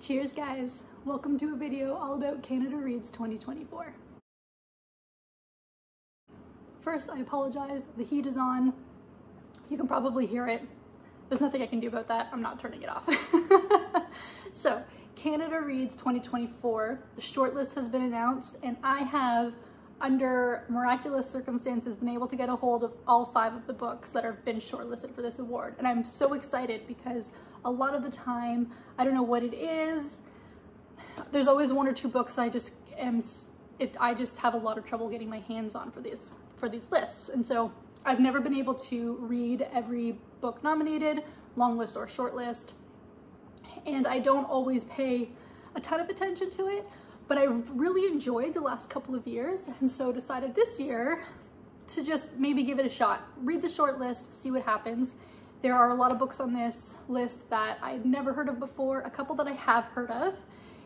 Cheers guys! Welcome to a video all about Canada Reads 2024. First, I apologize, the heat is on. You can probably hear it. There's nothing I can do about that. I'm not turning it off. So, Canada Reads 2024, the shortlist has been announced, and I have, under miraculous circumstances, been able to get a hold of all 5 of the books that have been shortlisted for this award. And I'm so excited because a lot of the time, I don't know what it is. There's always 1 or 2 books I just have a lot of trouble getting my hands on for these lists. And so I've never been able to read every book nominated, long list or short list. And I don't always pay a ton of attention to it, but I really enjoyed the last couple of years, and so decided this year to just maybe give it a shot. Read the short list, see what happens. There are a lot of books on this list that I'd never heard of before, a couple that I have heard of,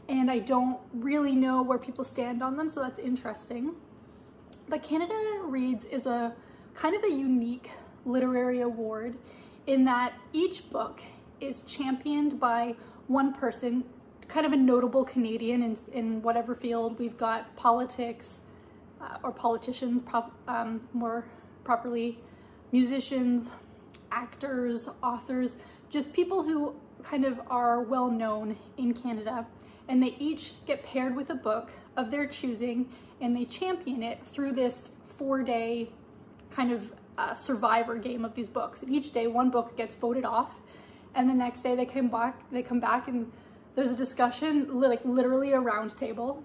and I don't really know where people stand on them, so that's interesting. But Canada Reads is a kind of a unique literary award in that each book is championed by one person, kind of a notable Canadian in whatever field. We've got politics, or politicians, more properly, musicians, actors, authors, just people who kind of are well known in Canada. And they each get paired with a book of their choosing, and they champion it through this 4-day kind of survivor game of these books. And each day one book gets voted off, and the next day they come back and there's a discussion, like literally a round table.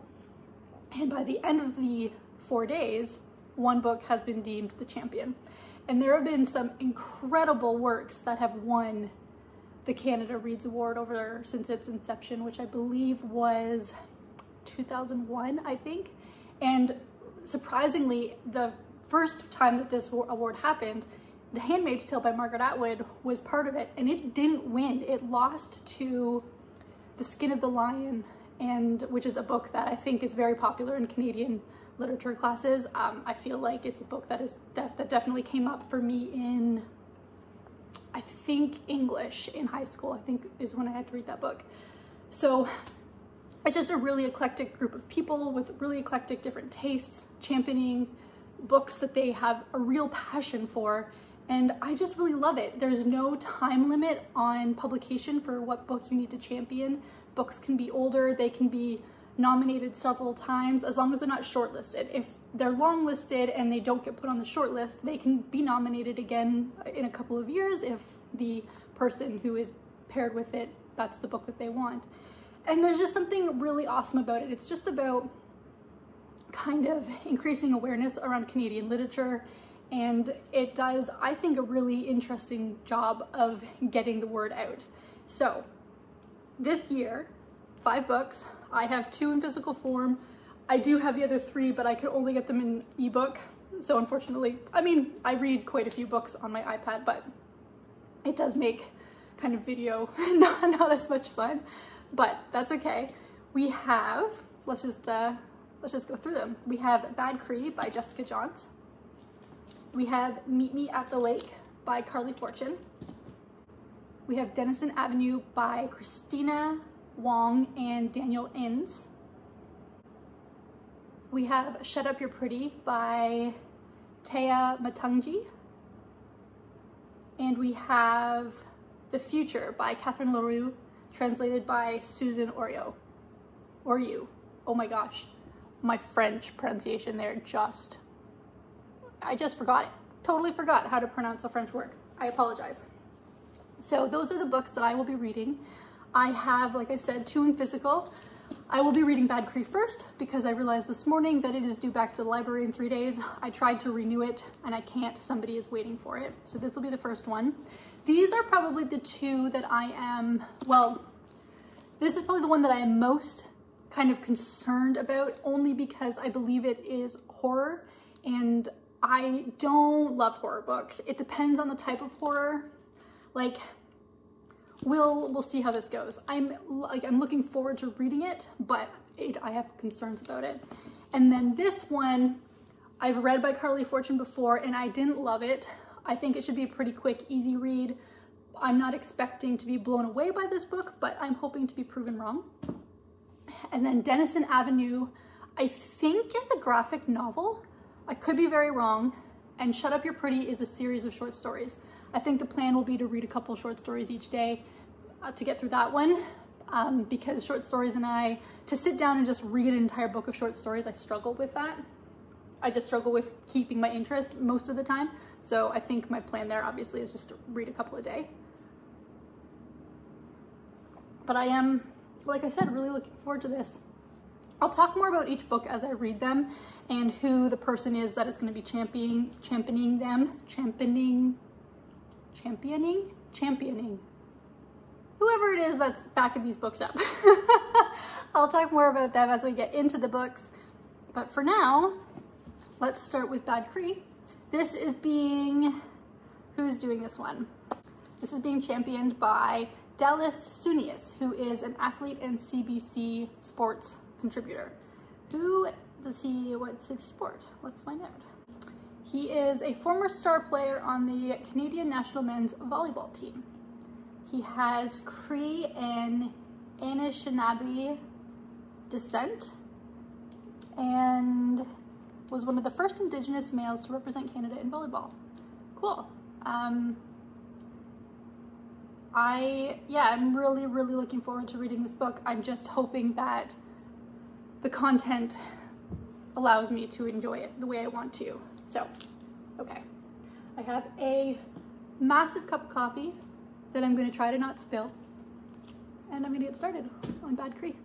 And by the end of the 4 days, one book has been deemed the champion. And there have been some incredible works that have won the Canada Reads Award since its inception, which I believe was 2001, I think. And surprisingly, the first time that this award happened, The Handmaid's Tale by Margaret Atwood was part of it, and it didn't win. It lost to The Skin of the Lion, which is a book that I think is very popular in Canadian literature classes. I feel like it's a book that definitely came up for me in, I think, English in high school, I think is when I had to read that book. So it's just a really eclectic group of people with really eclectic different tastes, championing books that they have a real passion for. And I just really love it. There's no time limit on publication for what book you need to champion. Books can be older, they can be nominated several times, as long as they're not shortlisted. If they're longlisted and they don't get put on the shortlist, they can be nominated again in a couple of years if the person who is paired with it, that's the book that they want. And there's just something really awesome about it. It's just about kind of increasing awareness around Canadian literature, and it does, I think, a really interesting job of getting the word out. So this year, 5 books. I have 2 in physical form. I do have the other 3, but I could only get them in ebook. So unfortunately, I mean, I read quite a few books on my iPad, but it does make kind of video not as much fun, but that's okay. We have, let's just go through them. We have Bad Cree by Jessica Johns. We have Meet Me at the Lake by Carly Fortune. We have Denison Avenue by Christina Wong and Daniel Innes. We have Shut Up You're Pretty by Taya Matungji. And we have The Future by Catherine Leroux, translated by Susan Oriou. Oh my gosh, my French pronunciation there I just forgot it. Totally forgot how to pronounce a French word. I apologize. So those are the books that I will be reading. I have, like I said, 2 in physical. I will be reading Bad Cree first because I realized this morning that it is due back to the library in 3 days. I tried to renew it and I can't. Somebody is waiting for it. So this will be the first one. These are probably the 2 that I am, well, this is probably the one that I am most kind of concerned about, only because I believe it is horror, and I don't love horror books. It depends on the type of horror. Like, we'll see how this goes. I'm looking forward to reading it, but I have concerns about it. And then this one I've read by Carly Fortune before and I didn't love it. I think it should be a pretty quick, easy read. I'm not expecting to be blown away by this book, but I'm hoping to be proven wrong. And then Denison Avenue, I think is a graphic novel. I could be very wrong. And Shut Up You're Pretty is a series of short stories. I think the plan will be to read a couple short stories each day to get through that one. Because short stories and to sit down and just read an entire book of short stories, I struggle with that. I just struggle with keeping my interest most of the time. So I think my plan there obviously is just to read a couple a day. But I am, like I said, really looking forward to this. I'll talk more about each book as I read them and who the person is that is going to be championing. Whoever it is that's backing these books up. I'll talk more about them as we get into the books. But for now, let's start with Bad Cree. This is being, who's doing this one? This is being championed by Dallas Sunius, who is an athlete and CBC sports contributor. Who does he, what's his sport? Let's find out. He is a former star player on the Canadian national men's volleyball team. He has Cree and Anishinaabe descent and was one of the first Indigenous males to represent Canada in volleyball. Cool. I'm really looking forward to reading this book. I'm just hoping that the content allows me to enjoy it the way I want to. So, okay. I have a massive cup of coffee that I'm going to try to not spill, and I'm going to get started on Bad Cree.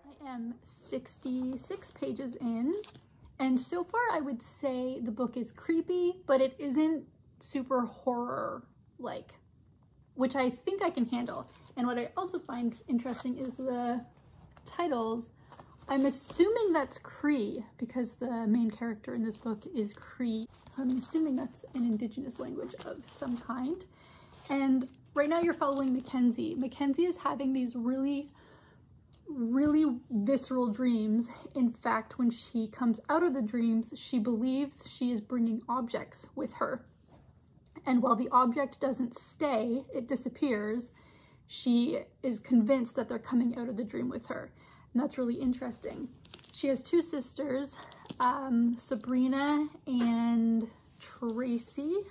I am 66 pages in. And so far I would say the book is creepy, but it isn't super horror-like, which I think I can handle. And what I also find interesting is the titles. I'm assuming that's Cree because the main character in this book is Cree. I'm assuming that's an Indigenous language of some kind. And right now you're following Mackenzie. Mackenzie is having these really visceral dreams. In fact, when she comes out of the dreams, she believes she is bringing objects with her. And while the object doesn't stay, it disappears, she is convinced that they're coming out of the dream with her. And that's really interesting. She has two sisters, Sabrina and Tracy.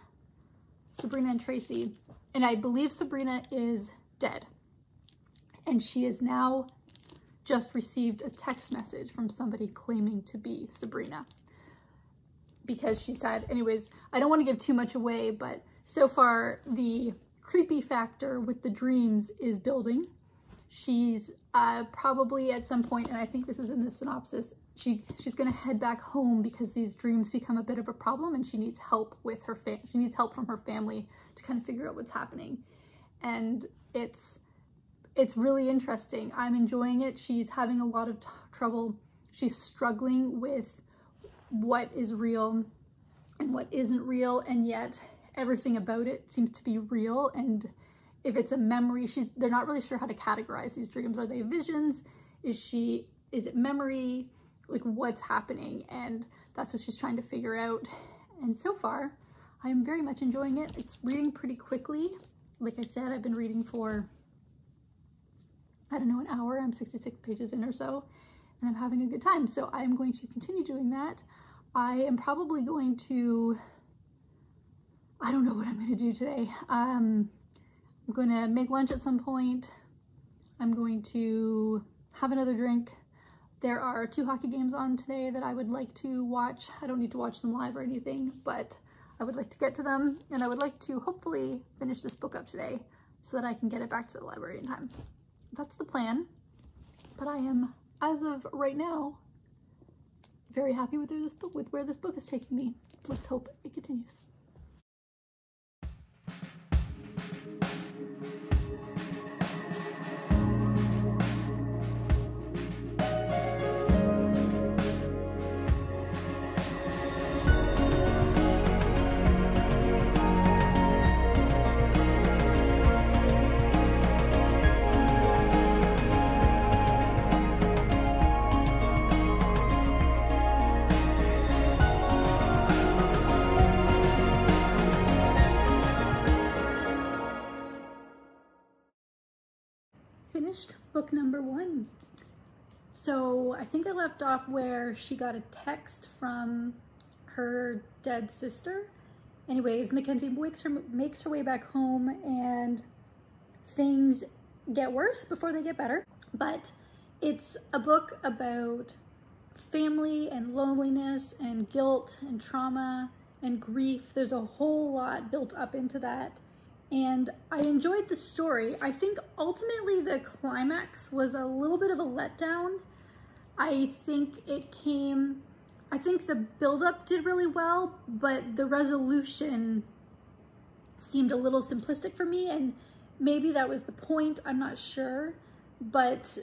And I believe Sabrina is dead. And she is now just received a text message from somebody claiming to be Sabrina. Because she said, anyways, I don't want to give too much away, but so far the creepy factor with the dreams is building. She's probably at some point, and I think this is in the synopsis, she's going to head back home because these dreams become a bit of a problem and she needs help with her she needs help from her family to kind of figure out what's happening. And it's really interesting. I'm enjoying it. She's having a lot of trouble. She's struggling with what is real and what isn't real, and yet everything about it seems to be real. And if it's a memory, they're not really sure how to categorize these dreams. Are they visions? Is it memory? Like, what's happening? And that's what she's trying to figure out. And so far, I am very much enjoying it. It's reading pretty quickly. Like I said, I've been reading for, I don't know, an hour. I'm 66 pages in or so, and I'm having a good time. So I'm going to continue doing that. I am probably going to, I don't know what I'm going to do today. I'm going to make lunch at some point. I'm going to have another drink. There are 2 hockey games on today that I would like to watch. I don't need to watch them live or anything, but I would like to get to them, and I would like to hopefully finish this book up today so that I can get it back to the library in time. That's the plan, but I am, as of right now, very happy with where this book is taking me. Let's hope it continues. book number 1. So I think I left off where she got a text from her dead sister. Anyways, Mackenzie makes her way back home and things get worse before they get better. But it's a book about family and loneliness and guilt and trauma and grief. There's a whole lot built up into that. And I enjoyed the story. I think ultimately the climax was a little bit of a letdown. I think the build-up did really well, but the resolution seemed a little simplistic for me, and maybe that was the point, I'm not sure. But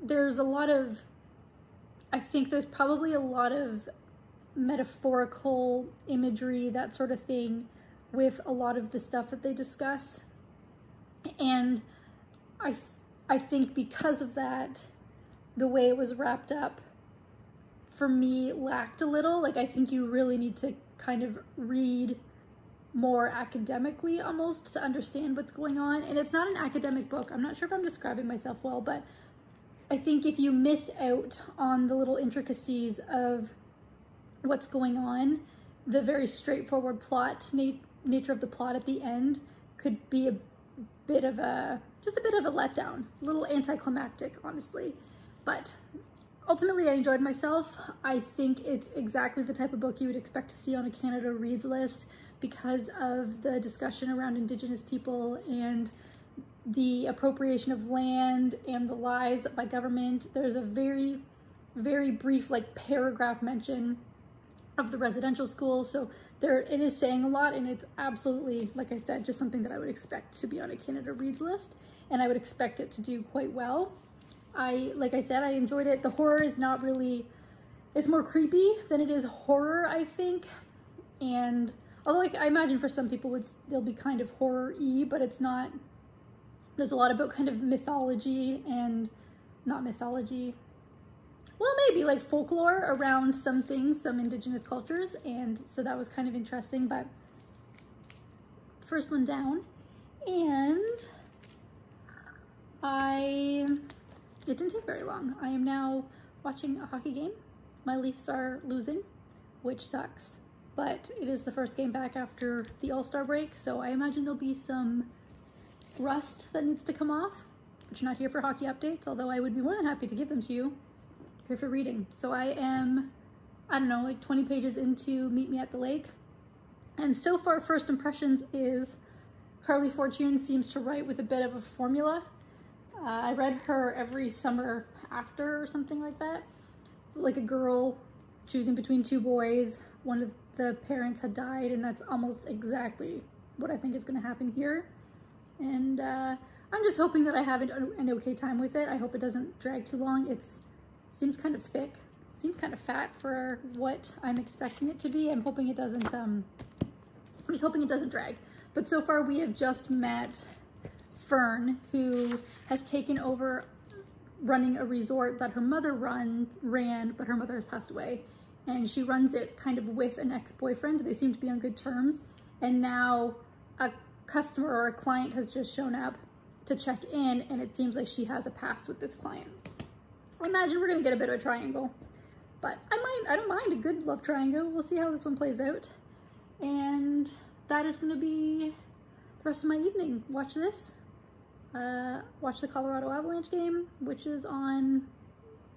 there's I think there's probably a lot of metaphorical imagery, that sort of thing, with a lot of the stuff that they discuss. And I think because of that, the way it was wrapped up, for me, lacked a little. Like, I think you really need to kind of read more academically almost to understand what's going on. And it's not an academic book. I'm not sure if I'm describing myself well, but I think if you miss out on the little intricacies of what's going on, the very straightforward nature of the plot at the end could be just a bit of a letdown, a little anticlimactic, honestly. But ultimately, I enjoyed myself. I think it's exactly the type of book you would expect to see on a Canada Reads list because of the discussion around Indigenous people and the appropriation of land and the lies by government. There's a very, very brief, like, paragraph mention of the residential school. So it is saying a lot, and it's absolutely, like I said, just something that I would expect to be on a Canada Reads list, and I would expect it to do quite well. Like I said, I enjoyed it. The horror is not really, it's more creepy than it is horror, I think. And although I imagine for some people they'll be kind of horror-y, but it's not. There's a lot about kind of mythology and not mythology. Well, maybe like folklore around some things, some Indigenous cultures. And so that was kind of interesting, but first one down. And it didn't take very long. I am now watching a hockey game. My Leafs are losing, which sucks, but it is the first game back after the All-Star break, so I imagine there'll be some rust that needs to come off. But you're not here for hockey updates, although I would be more than happy to give them to you. Here for reading. So I am, I don't know, like 20 pages into Meet Me at the Lake. And so far, first impressions is Carly Fortune seems to write with a bit of a formula. I read her every summer after or something like that. Like a girl choosing between 2 boys. One of the parents had died, and that's almost exactly what I think is going to happen here. And I'm just hoping that I have an okay time with it. I hope it doesn't drag too long. It seems kind of thick, seems kind of fat for what I'm expecting it to be. I'm hoping it doesn't, I'm just hoping it doesn't drag. But so far we have just met Fern, who has taken over running a resort that her mother ran, but her mother has passed away. And she runs it kind of with an ex-boyfriend. They seem to be on good terms. And now a customer or a client has just shown up to check in, and it seems like she has a past with this client. I imagine we're gonna get a bit of a triangle, but I don't mind a good love triangle. We'll see how this one plays out. And that is gonna be the rest of my evening. Watch this. Watch the Colorado Avalanche game, which is on.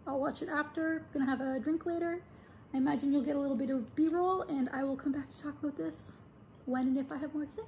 I'll watch it after. Gonna have a drink later. I imagine you'll get a little bit of B-roll, and I will come back to talk about this when and if I have more to say.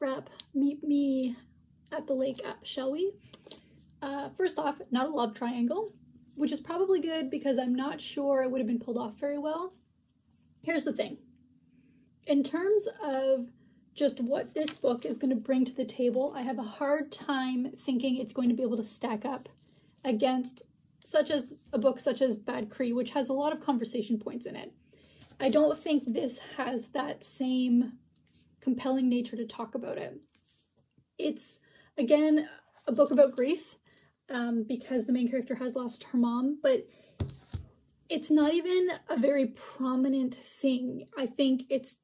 wrap Meet Me at the Lake at Shall We? First off, not a love triangle, which is probably good because I'm not sure it would have been pulled off very well. Here's the thing. In terms of just what this book is going to bring to the table, I have a hard time thinking it's going to be able to stack up against a book such as Bad Cree, which has a lot of conversation points in it. I don't think this has that same compelling nature to talk about it. It's, again, a book about grief, because the main character has lost her mom, but it's not even a very prominent thing. I think it's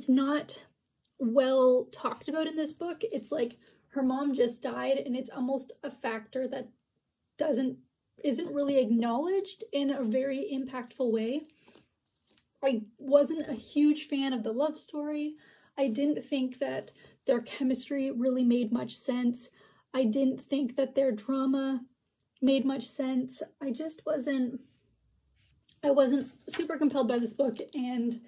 not well talked about in this book. It's like her mom just died, and it's almost a factor that isn't really acknowledged in a very impactful way. I wasn't a huge fan of the love story. I didn't think that their chemistry really made much sense. I didn't think that their drama made much sense. I wasn't super compelled by this book, and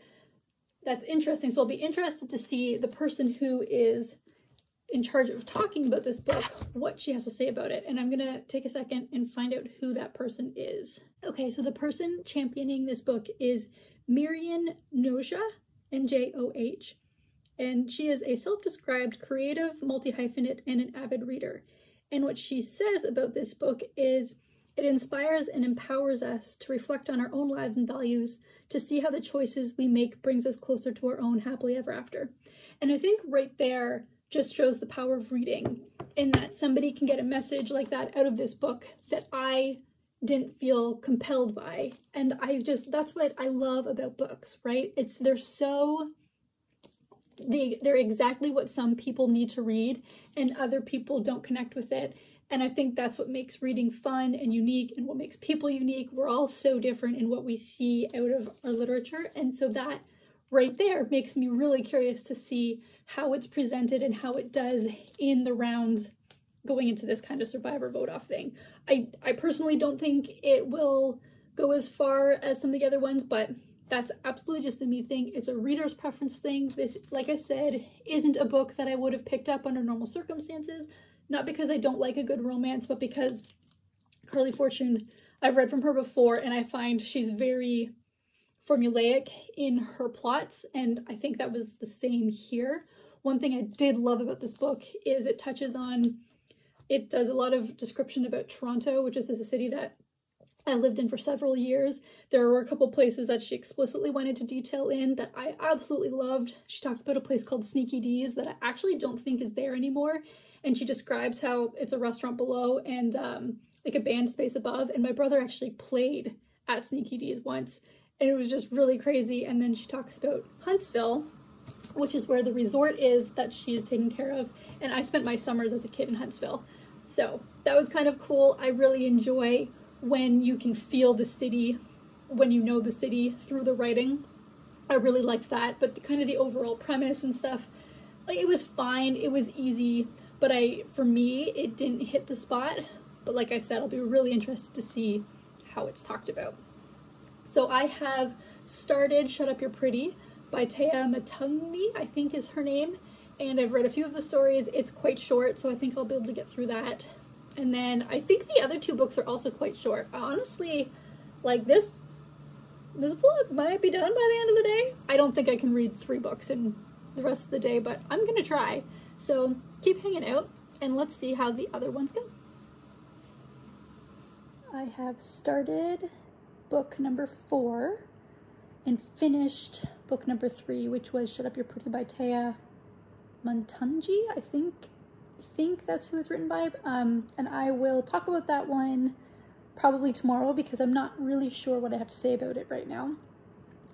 that's interesting. So I'll be interested to see the person who is in charge of talking about this book, what she has to say about it. And I'm gonna take a second and find out who that person is. Okay, so the person championing this book is Miriam Njoh, Njoh, and she is a self-described creative multi-hyphenate and an avid reader. And what she says about this book is, it inspires and empowers us to reflect on our own lives and values, to see how the choices we make brings us closer to our own happily ever after. And I think right there just shows the power of reading, in that somebody can get a message like that out of this book that I didn't feel compelled by. And that's what I love about books, right? They're exactly what some people need to read and other people don't connect with it. And I think that's what makes reading fun and unique, and what makes people unique. We're all so different in what we see out of our literature. And so that right there makes me really curious to see how it's presented and how it does in the rounds going into this kind of survivor vote-off thing. I personally don't think it will go as far as some of the other ones, but that's absolutely just a me thing. It's a reader's preference thing. This, like I said, isn't a book that I would have picked up under normal circumstances. Not because I don't like a good romance, but because Carly Fortune, I've read from her before, and I find she's very formulaic in her plots, and I think that was the same here. One thing I did love about this book is it does a lot of description about Toronto, which is a city that I lived in for several years. There were a couple places that she explicitly went into detail in that I absolutely loved. She talked about a place called Sneaky D's that I actually don't think is there anymore. And she describes how it's a restaurant below and like a band space above. And my brother actually played at Sneaky D's once, and it was just really crazy. And then she talks about Huntsville, which is where the resort is that she is taking care of. And I spent my summers as a kid in Huntsville. So that was kind of cool. I really enjoy when you can feel the city, when you know the city through the writing. I really liked that. But kind of the overall premise and stuff, like, it was fine. It was easy. But for me, it didn't hit the spot. But like I said, I'll be really interested to see how it's talked about. So I have started Shut Up You're Pretty by Taya Matungni, I think is her name. And I've read a few of the stories. It's quite short, so I think I'll be able to get through that. And then I think the other two books are also quite short. Honestly, like this book might be done by the end of the day. I don't think I can read 3 books in the rest of the day, but I'm gonna try. So keep hanging out and let's see how the other ones go. I have started book number 4 and finished book number 3, which was Shut Up You're Pretty by Taya Matungni, I think that's who it's written by. And I will talk about that one probably tomorrow because I'm not really sure what I have to say about it right now.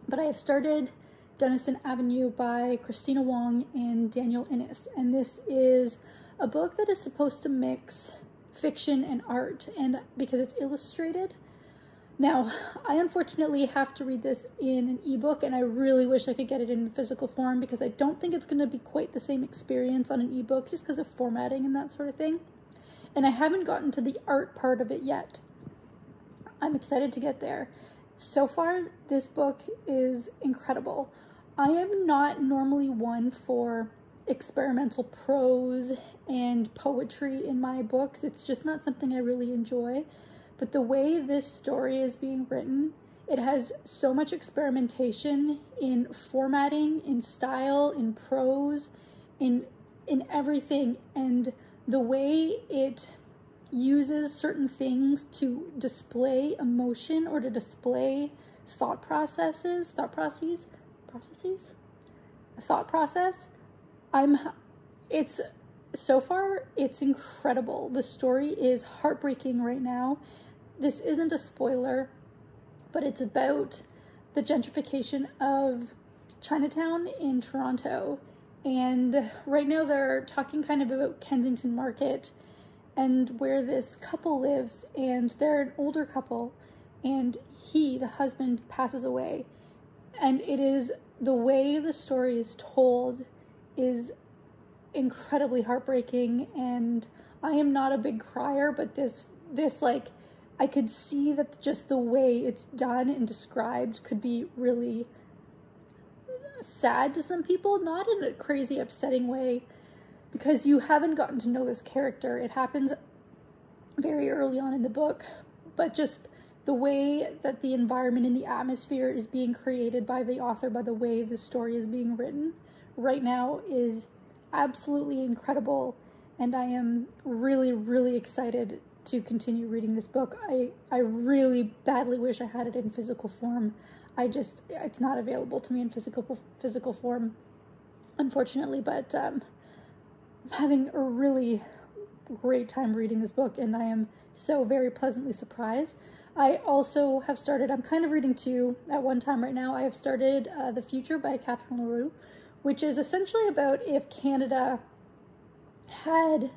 But I have started Denison Avenue by Christina Wong and Daniel Innes, and this is a book that is supposed to mix fiction and art, and because it's illustrated. Now, I unfortunately have to read this in an ebook, and I really wish I could get it in physical form because I don't think it's going to be quite the same experience on an ebook just because of formatting and that sort of thing. And I haven't gotten to the art part of it yet. I'm excited to get there. So far, this book is incredible. I am not normally one for experimental prose and poetry in my books. It's just not something I really enjoy. But the way this story is being written, it has so much experimentation in formatting, in style, in prose, in everything, and the way it uses certain things to display emotion or to display thought process. It's so far, it's incredible. The story is heartbreaking right now. This isn't a spoiler, but it's about the gentrification of Chinatown in Toronto. And right now they're talking kind of about Kensington Market and where this couple lives, and they're an older couple, and the husband, passes away. And it is, the way the story is told is incredibly heartbreaking, and I am not a big crier, but this like, I could see that just the way it's done and described could be really sad to some people, not in a crazy upsetting way, because you haven't gotten to know this character. It happens very early on in the book, but just the way that the environment and the atmosphere is being created by the author, by the way the story is being written right now, is absolutely incredible, and I am really, really excited to continue reading this book. I really badly wish I had it in physical form. It's not available to me in physical form, unfortunately, but I'm having a really great time reading this book, and I am so very pleasantly surprised. I also have started, I'm kind of reading two at one time right now. I have started The Future by Catherine LaRue, which is essentially about if Canada had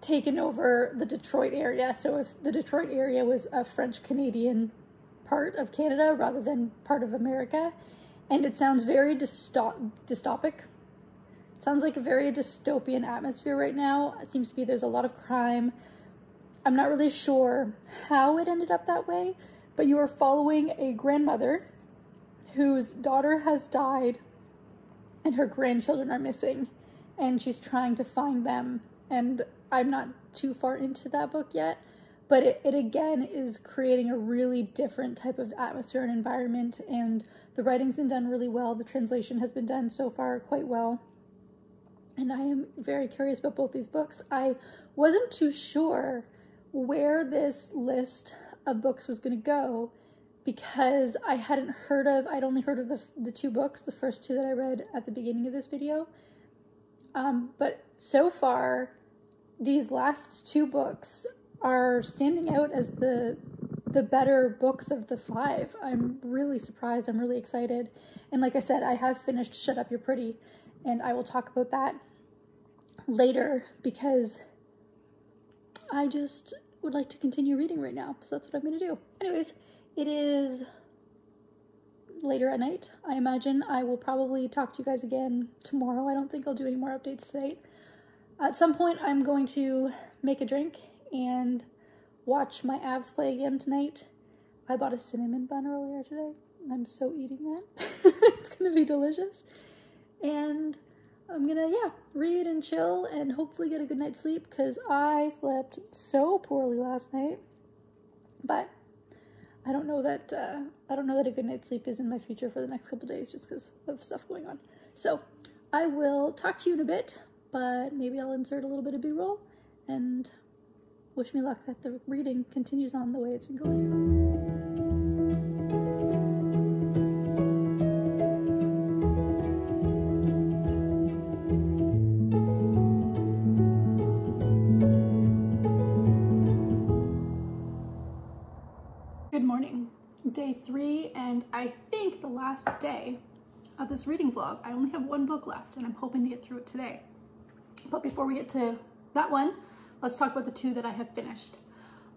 taken over the Detroit area. So if the Detroit area was a French-Canadian part of Canada rather than part of America. And it sounds very dystopic. It sounds like a very dystopian atmosphere right now. It seems to be there's a lot of crime. I'm not really sure how it ended up that way, but you are following a grandmother whose daughter has died and her grandchildren are missing, and she's trying to find them. And I'm not too far into that book yet, but it again is creating a really different type of atmosphere and environment, and the writing's been done really well. The translation has been done so far quite well, and I am very curious about both these books. I wasn't too sure where this list of books was going to go, because I'd only heard of the two books, the first two that I read at the beginning of this video. But so far, these last two books are standing out as the better books of the five. I'm really surprised. I'm really excited. And like I said, I have finished Shut Up, You're Pretty, and I will talk about that later, because I just would like to continue reading right now. So that's what I'm going to do. Anyways, it is later at night. I imagine I will probably talk to you guys again tomorrow. I don't think I'll do any more updates tonight. At some point, I'm going to make a drink and watch my Avs play again tonight. I bought a cinnamon bun earlier today. I'm so eating that. It's going to be delicious. And I'm going to, read and chill and hopefully get a good night's sleep, because I slept so poorly last night. But I don't know that a good night's sleep is in my future for the next couple days, just because of stuff going on. So I will talk to you in a bit, but maybe I'll insert a little bit of B-roll, and wish me luck that the reading continues on the way it's been going. Good morning. Day 3, and I think the last day of this reading vlog. I only have one book left, and I'm hoping to get through it today. But before we get to that one, let's talk about the two that I have finished.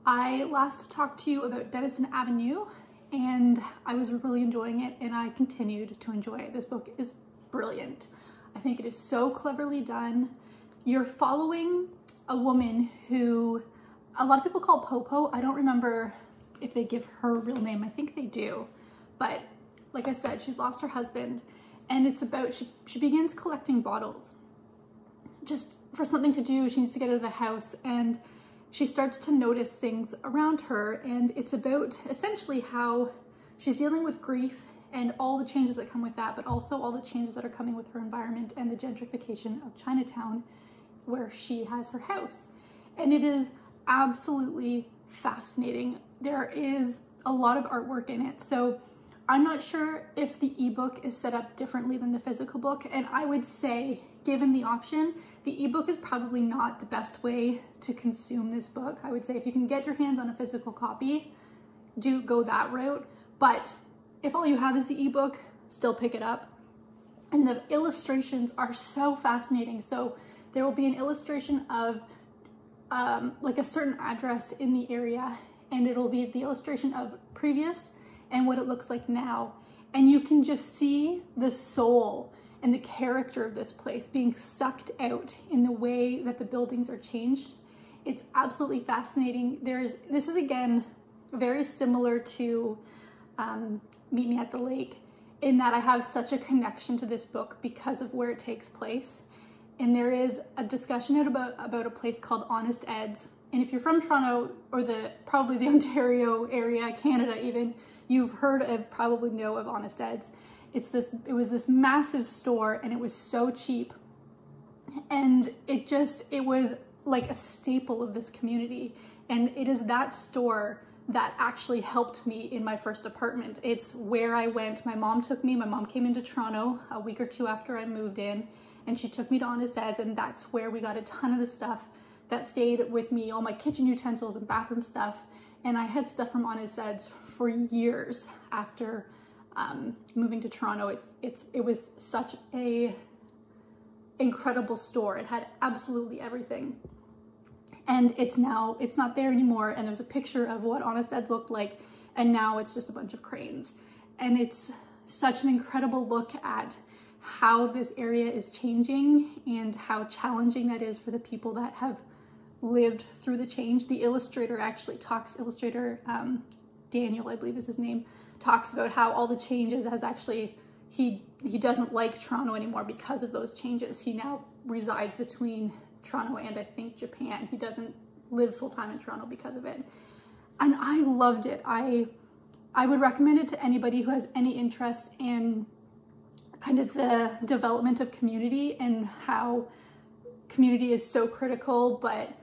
I last talked to you about Denison Avenue, and I was really enjoying it, and I continued to enjoy it. This book is brilliant. I think it is so cleverly done. You're following a woman who a lot of people call Popo. I don't remember if they give her a real name. I think they do. But like I said, she's lost her husband, And it's about, she begins collecting bottles just for something to do. She needs to get out of the house, and she starts to notice things around her. And it's about essentially how she's dealing with grief and all the changes that come with that, but also all the changes that are coming with her environment and the gentrification of Chinatown, where she has her house. And it is absolutely fascinating. There is a lot of artwork in it. So I'm not sure if the ebook is set up differently than the physical book. And I would say, given the option, the ebook is probably not the best way to consume this book. I would say if you can get your hands on a physical copy, do go that route. But if all you have is the ebook, still pick it up. And the illustrations are so fascinating. So there will be an illustration of like a certain address in the area, and it'll be the illustration of previous and what it looks like now. And you can just see the soul and the character of this place being sucked out in the way that the buildings are changed. It's absolutely fascinating. This is again very similar to Meet Me at the Lake, in that I have such a connection to this book because of where it takes place. And there is a discussion about a place called Honest Ed's. And if you're from Toronto, or probably the Ontario area, Canada even, you've heard of, probably know of Honest Ed's. It was this massive store, and it was so cheap. And it was like a staple of this community. And it is that store that actually helped me in my first apartment. It's where I went. My mom took me. My mom came into Toronto a week or two after I moved in, and she took me to Honest Ed's, and that's where we got a ton of the stuff that stayed with me, all my kitchen utensils and bathroom stuff. And I had stuff from Honest Ed's for years after moving to Toronto. It was such a incredible store. It had absolutely everything. And it's not there anymore. And there's a picture of what Honest Ed's looked like, and now it's just a bunch of cranes. And it's such an incredible look at how this area is changing and how challenging that is for the people that have lived through the change. The illustrator actually talks, Daniel, I believe is his name, talks about how all the changes has actually, he doesn't like Toronto anymore because of those changes. He now resides between Toronto and I think Japan. He doesn't live full-time in Toronto because of it. And I loved it. I would recommend it to anybody who has any interest in kind of the development of community and how community is so critical, but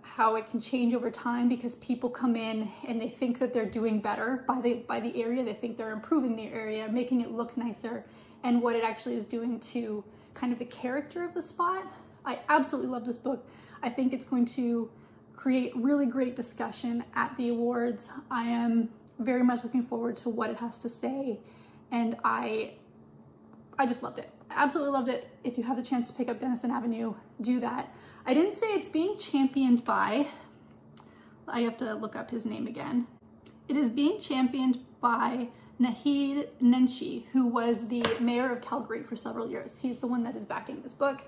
how it can change over time because people come in and they think that they're doing better by the area. They think they're improving the area, making it look nicer, and what it actually is doing to kind of the character of the spot. I absolutely love this book. I think it's going to create really great discussion at the awards. I am very much looking forward to what it has to say, and I just loved it. I absolutely loved it. If you have the chance to pick up Denison Avenue, do that. I didn't say it's being championed by, I have to look up his name again. It is being championed by Naheed Nenshi, who was the mayor of Calgary for several years. He's the one that is backing this book.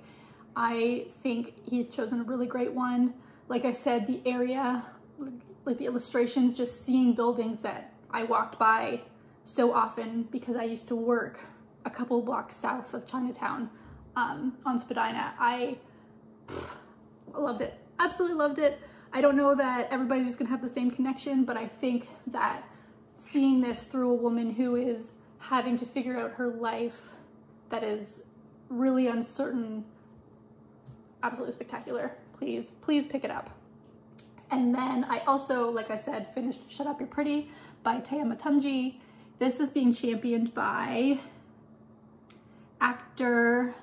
I think he's chosen a really great one. Like I said, the area, like the illustrations, just seeing buildings that I walked by so often because I used to work a couple blocks south of Chinatown on Spadina. I loved it. Absolutely loved it. I don't know that everybody's gonna have the same connection, but I think that seeing this through a woman who is having to figure out her life that is really uncertain, absolutely spectacular. Please pick it up. And then I also, like I said, finished Shut Up You're Pretty by Taya Matunji. This is being championed by actor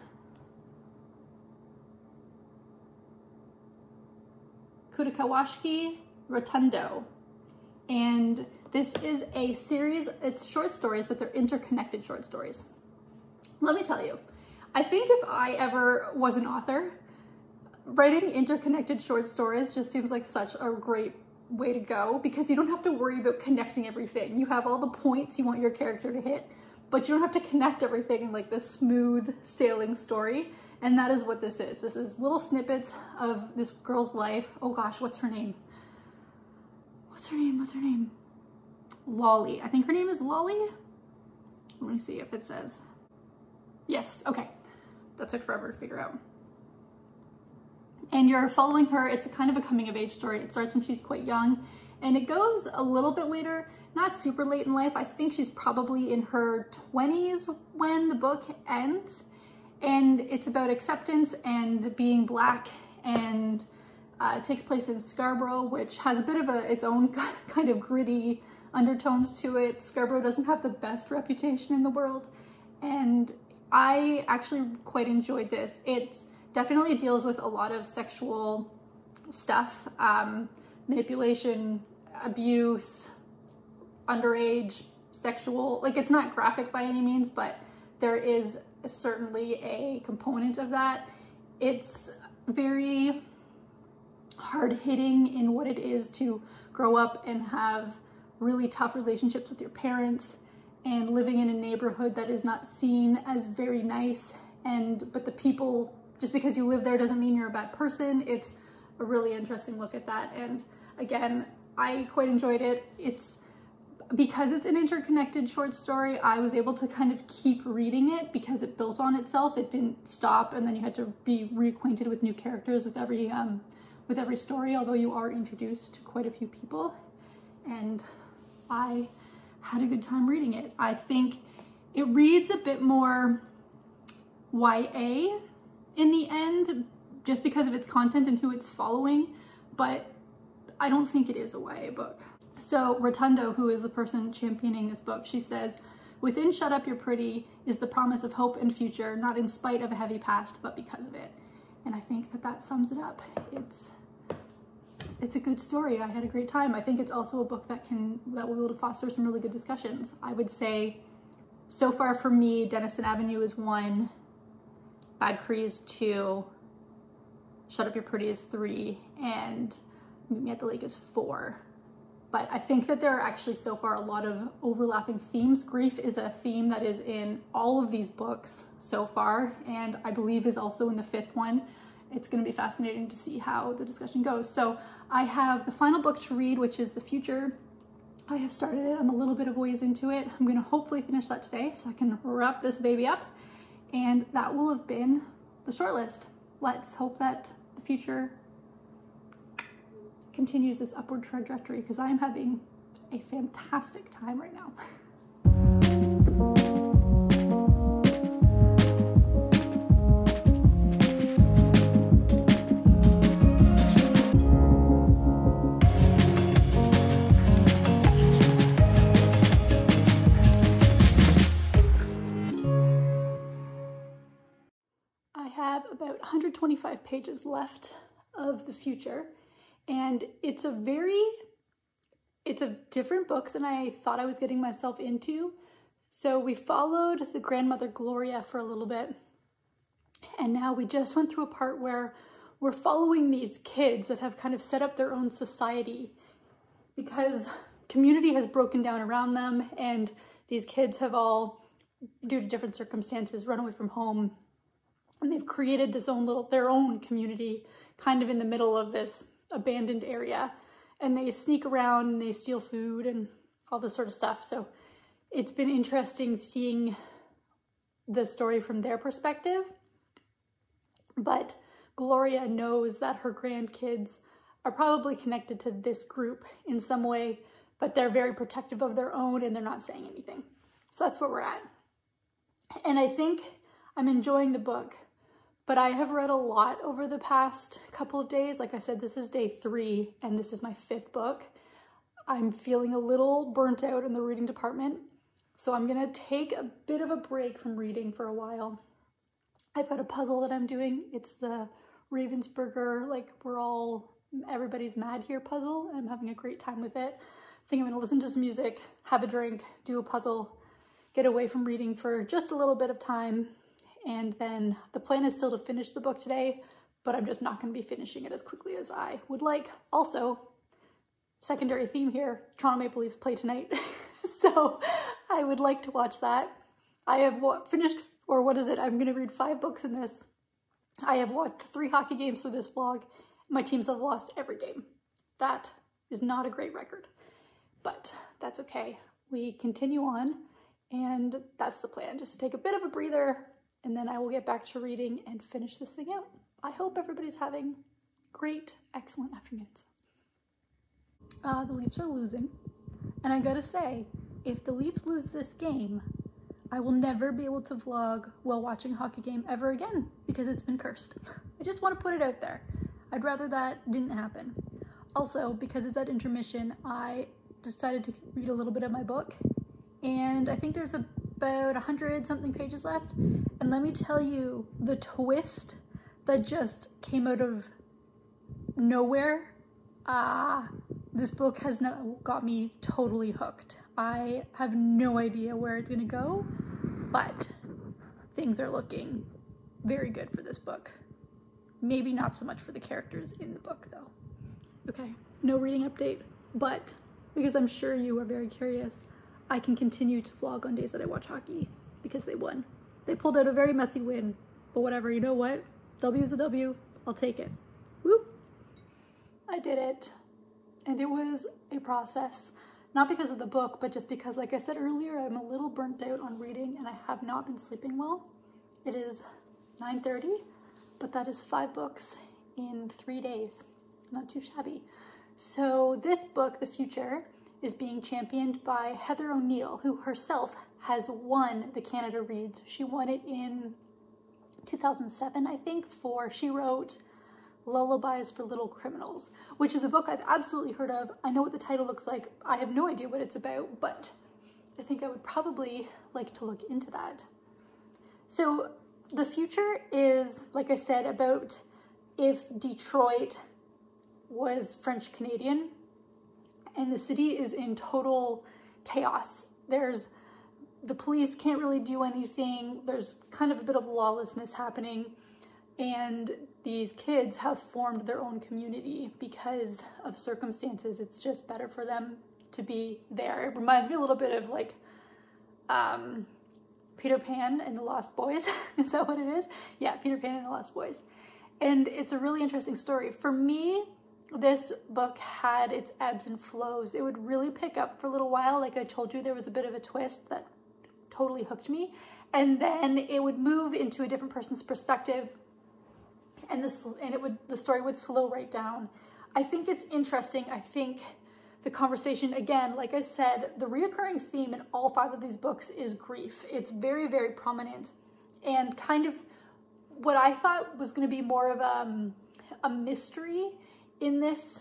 Kudakawashiki Rotundo. And this is a series, it's short stories, but they're interconnected short stories. Let me tell you, I think if I ever was an author, writing interconnected short stories just seems like such a great way to go because you don't have to worry about connecting everything. You have all the points you want your character to hit, but you don't have to connect everything in like this smooth sailing story. And that is what this is. This is little snippets of this girl's life. Oh gosh, what's her name? What's her name? Lolly. I think her name is Lolly. Let me see if it says. Yes, okay. That took forever to figure out. And you're following her. It's a kind of a coming of age story. It starts when she's quite young and it goes a little bit later, not super late in life. I think she's probably in her 20s when the book ends. And it's about acceptance and being Black, and it takes place in Scarborough, which has a bit of its own kind of gritty undertones to it. Scarborough doesn't have the best reputation in the world, and I actually quite enjoyed this. It definitely deals with a lot of sexual stuff, manipulation, abuse, underage, sexual, like it's not graphic by any means, but there is certainly a component of that. It's very hard-hitting in what it is to grow up and have really tough relationships with your parents and living in a neighborhood that is not seen as very nice, but the people, just because you live there doesn't mean you're a bad person. It's a really interesting look at that, and again, I quite enjoyed it. Because it's an interconnected short story, I was able to kind of keep reading it because it built on itself. It didn't stop, and then you had to be reacquainted with new characters with every story, although you are introduced to quite a few people. And I had a good time reading it. I think it reads a bit more YA in the end, just because of its content and who it's following, but I don't think it is a YA book. So Rotundo, who is the person championing this book, she says, "Within Shut Up You're Pretty is the promise of hope and future, not in spite of a heavy past, but because of it." And I think that sums it up. It's a good story. I had a great time. I think it's also a book that will be able to foster some really good discussions. I would say, so far for me, Denison Avenue is 1, Bad Cree is 2, Shut Up You're Pretty is 3, and Meet Me at the Lake is 4. But I think that there are actually so far a lot of overlapping themes. Grief is a theme that is in all of these books so far, and I believe is also in the 5th one. It's going to be fascinating to see how the discussion goes. So I have the final book to read, which is The Future. I have started it. I'm a little bit of ways into it. I'm going to hopefully finish that today so I can wrap this baby up. And that will have been the shortlist. Let's hope that The Future continues this upward trajectory, because I'm having a fantastic time right now. I have about 125 pages left of The Future. And it's a different book than I thought I was getting myself into. So we followed the grandmother Gloria for a little bit. And now we just went through a part where we're following these kids that have kind of set up their own society because community has broken down around them, and these kids have all, due to different circumstances, run away from home. And they've created their own community kind of in the middle of this abandoned area, and they sneak around and they steal food and all this sort of stuff. So it's been interesting seeing the story from their perspective, but Gloria knows that her grandkids are probably connected to this group in some way, but they're very protective of their own and they're not saying anything. So that's where we're at. And I think I'm enjoying the book. But I have read a lot over the past couple of days. Like I said, this is day 3 and this is my 5th book. I'm feeling a little burnt out in the reading department. So I'm gonna take a bit of a break from reading for a while. I've got a puzzle that I'm doing. It's the Ravensburger, like everybody's mad here puzzle. And I'm having a great time with it. I think I'm gonna listen to some music, have a drink, do a puzzle, get away from reading for just a little bit of time. And then the plan is still to finish the book today, but I'm just not going to be finishing it as quickly as I would like. Also, secondary theme here, Toronto Maple Leafs play tonight. So I would like to watch that. I have finished, or what is it? I'm going to read 5 books in this. I have watched 3 hockey games for this vlog. My teams have lost every game. That is not a great record, but that's okay. We continue on, and that's the plan, just to take a bit of a breather and then I will get back to reading and finish this thing out. I hope everybody's having great, excellent afternoons. The Leafs are losing, and I gotta say, if the Leafs lose this game, I will never be able to vlog while watching a hockey game ever again because it's been cursed. I just want to put it out there. I'd rather that didn't happen. Also, because it's at intermission, I decided to read a little bit of my book, and I think there's about 100 something pages left, and let me tell you, the twist that just came out of nowhere, this book has now got me totally hooked. I have no idea where it's gonna go, but things are looking very good for this book. Maybe not so much for the characters in the book though. Okay, no reading update, but because I'm sure you are very curious, I can continue to vlog on days that I watch hockey because they won. They pulled out a very messy win, but whatever, you know what? W is a W, I'll take it. Woo! I did it, and it was a process. Not because of the book, but just because, like I said earlier, I'm a little burnt out on reading and I have not been sleeping well. It is 9:30, but that is 5 books in 3 days. Not too shabby. So this book, The Future, is being championed by Heather O'Neill, who herself has won the Canada Reads. She won it in 2007, I think, she wrote Lullabies for Little Criminals, which is a book I've absolutely heard of. I know what the title looks like. I have no idea what it's about, but I think I would probably like to look into that. So The Future is, like I said, about if Detroit was French-Canadian and the city is in total chaos. The police can't really do anything. There's kind of a bit of lawlessness happening, and these kids have formed their own community because of circumstances. It's just better for them to be there. It reminds me a little bit of like Peter Pan and the Lost Boys. Is that what it is? Yeah, Peter Pan and the Lost Boys. And it's a really interesting story. For me, this book had its ebbs and flows. It would really pick up for a little while. Like I told you, there was a bit of a twist that totally hooked me. And then it would move into a different person's perspective, and the story would slow right down. I think it's interesting. I think the conversation, again, like I said, the reoccurring theme in all 5 of these books is grief. It's very, very prominent, and kind of what I thought was going to be more of a mystery in this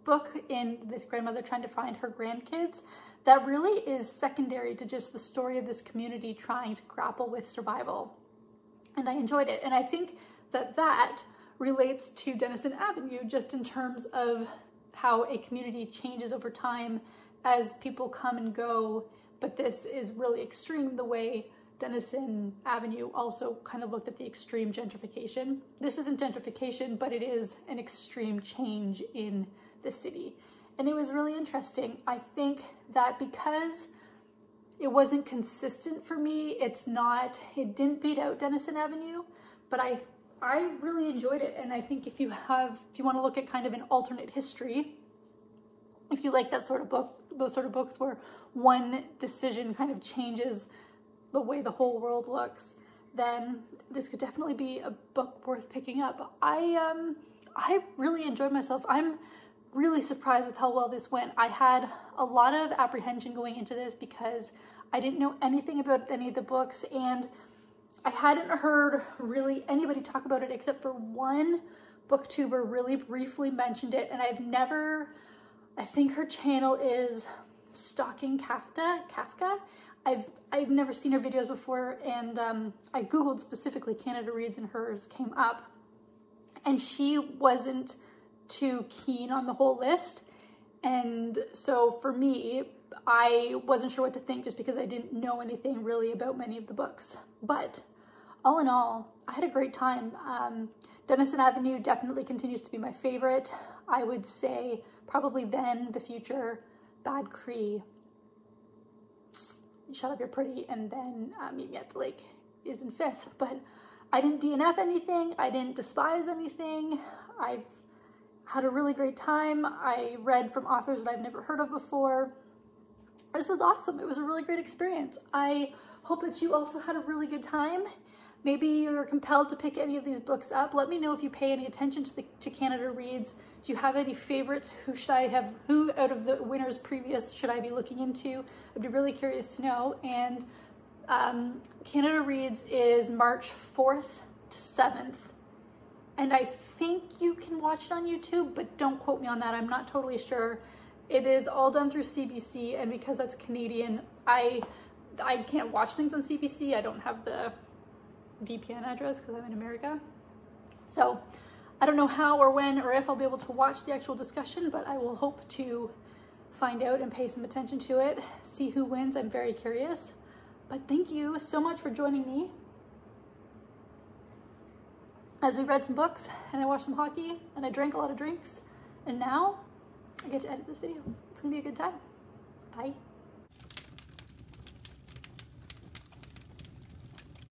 book, in this grandmother trying to find her grandkids, that really is secondary to just the story of this community trying to grapple with survival. And I enjoyed it. And I think that relates to Denison Avenue, just in terms of how a community changes over time as people come and go. But this is really extreme, the way Denison Avenue also kind of looked at the extreme gentrification. This isn't gentrification, but it is an extreme change in the city. And it was really interesting. I think that because it wasn't consistent for me, it didn't beat out Denison Avenue, but I really enjoyed it. And I think if you want to look at kind of an alternate history, if you like that sort of book, those sort of books where one decision kind of changes the way the whole world looks, then this could definitely be a book worth picking up. I really enjoyed myself. I'm really surprised with how well this went. I had a lot of apprehension going into this because I didn't know anything about any of the books, and I hadn't heard really anybody talk about it except for one booktuber really briefly mentioned it, and I think her channel is Stalking Kafka. I've never seen her videos before, and I googled specifically Canada Reads and hers came up, and she wasn't too keen on the whole list. And so for me, I wasn't sure what to think just because I didn't know anything really about many of the books. But all in all, I had a great time. Denison Avenue definitely continues to be my favorite. I would say probably then The Future, Bad Cree, Shut Up You're Pretty, and then Meet Me at the Lake is in 5th. But I didn't DNF anything. I didn't despise anything. I've had a really great time. I read from authors that I've never heard of before. This was awesome. It was a really great experience. I hope that you also had a really good time. maybe you're compelled to pick any of these books up. Let me know if you pay any attention to Canada Reads. Do you have any favorites? Who out of the winners previous should I be looking into? I'd be really curious to know. And Canada Reads is March 4th to 7th. And I think you can watch it on YouTube, but don't quote me on that. I'm not totally sure. It is all done through CBC, and because that's Canadian, I can't watch things on CBC. I don't have the VPN address because I'm in America. So I don't know how or when or if I'll be able to watch the actual discussion, but I will hope to find out and pay some attention to it, see who wins. I'm very curious. But thank you so much for joining me as we read some books and I watched some hockey and I drank a lot of drinks, and now I get to edit this video. It's gonna be a good time. Bye.